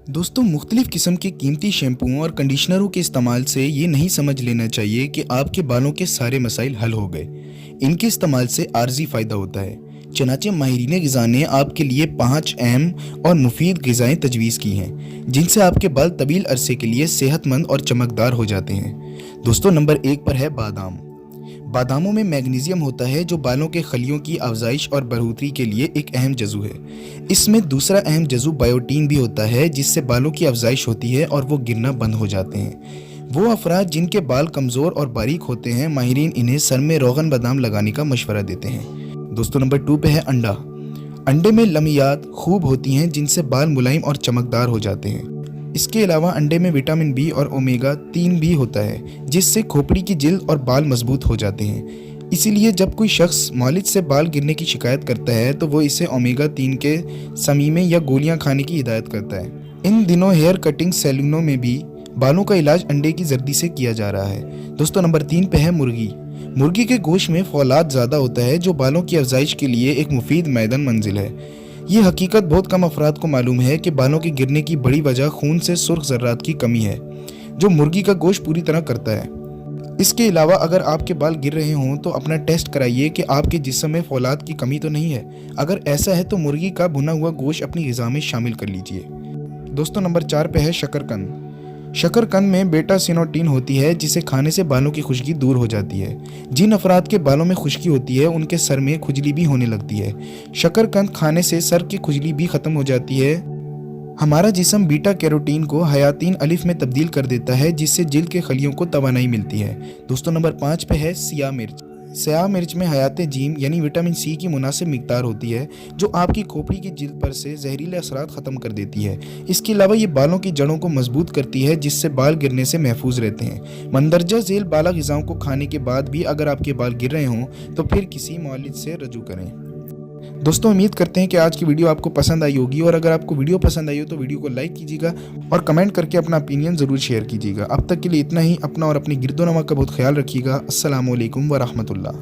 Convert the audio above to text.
दोस्तों, मुख्तलिफ किस्म के कीमती शैम्पुओं और कंडीशनरों के इस्तेमाल से ये नहीं समझ लेना चाहिए कि आपके बालों के सारे मसाइल हल हो गए। इनके इस्तेमाल से आर्जी फ़ायदा होता है। चनाचे माहिरीन ग़िज़ा ने आपके लिए 5 अहम और मुफीद ग़िज़ाएँ तजवीज़ की हैं, जिनसे आपके बाल तवील अरसे के लिए सेहतमंद और चमकदार हो जाते हैं। दोस्तों, नंबर 1 पर है बादाम। बादामों में मैग्नीशियम होता है, जो बालों के खलियों की अफजाइश और बढ़ोतरी के लिए एक अहम जज़ू है। इसमें दूसरा अहम जज़ू बायोटीन भी होता है, जिससे बालों की अफजाइश होती है और वो गिरना बंद हो जाते हैं। वो अफराद जिनके बाल कमज़ोर और बारीक होते हैं, माहिरीन इन्हें सर में रोगन बादाम लगाने का मशवरा देते हैं। दोस्तों, नंबर 2 पे है अंडा। अंडे में लमियात खूब होती हैं, जिनसे बाल मुलायम और चमकदार हो जाते हैं। इसके अलावा अंडे में विटामिन बी और ओमेगा 3 भी होता है, जिससे खोपड़ी की जिल्द और बाल मजबूत हो जाते हैं। इसीलिए जब कोई शख्स मालिज से बाल गिरने की शिकायत करता है तो वो इसे ओमेगा 3 के समीमे या गोलियां खाने की हिदायत करता है। इन दिनों हेयर कटिंग सैलूनों में भी बालों का इलाज अंडे की जर्दी से किया जा रहा है। दोस्तों, नंबर 3 पे है मुर्गी। मुर्गी के गोश्त में फौलाद ज़्यादा होता है, जो बालों की अफजाइश के लिए एक मुफीद मैदान मंजिल है। ये हकीकत बहुत कम अफराद को मालूम है कि बालों के गिरने की बड़ी वजह खून से सुर्ख ज़र्रात की कमी है, जो मुर्गी का गोश्त पूरी तरह करता है। इसके अलावा अगर आपके बाल गिर रहे हों तो अपना टेस्ट कराइए कि आपके जिस्म में फौलाद की कमी तो नहीं है। अगर ऐसा है तो मुर्गी का भुना हुआ गोश्त अपनी ग़िज़ा में शामिल कर लीजिए। दोस्तों, नंबर 4 पे है शकरकंद। शकरकंद में बेटा सिनोटिन होती है, जिसे खाने से बालों की खुश्की दूर हो जाती है। जिन अफराद के बालों में खुश्की होती है, उनके सर में खुजली भी होने लगती है। शकरकंद खाने से सर की खुजली भी ख़त्म हो जाती है। हमारा जिस्म बीटा कैरोटीन को हयातीन अलिफ में तब्दील कर देता है, जिससे जिल्द के खलियों को तवानाई मिलती है। दोस्तों, नंबर 5 पे है सियाह मिर्च। सियाह मिर्च में हयात जीम यानी विटामिन सी की मुनासिब मिकदार होती है, जो आपकी खोपड़ी की जिल्द पर से जहरीले असरात ख़त्म कर देती है। इसके अलावा ये बालों की जड़ों को मजबूत करती है, जिससे बाल गिरने से महफूज रहते हैं। मंदरजा झेल बाला ग़िज़ाओं को खाने के बाद भी अगर आपके बाल गिर रहे हों तो फिर किसी मुआलिज से रजू करें। दोस्तों, उम्मीद करते हैं कि आज की वीडियो आपको पसंद आई होगी, और अगर आपको वीडियो पसंद आई हो तो वीडियो को लाइक कीजिएगा और कमेंट करके अपना ओपिनियन ज़रूर शेयर कीजिएगा। अब तक के लिए इतना ही। अपना और अपनी गिरदोनवा का बहुत ख्याल रखिएगा। अस्सलामु अलैकुम व रहमतुल्लाह।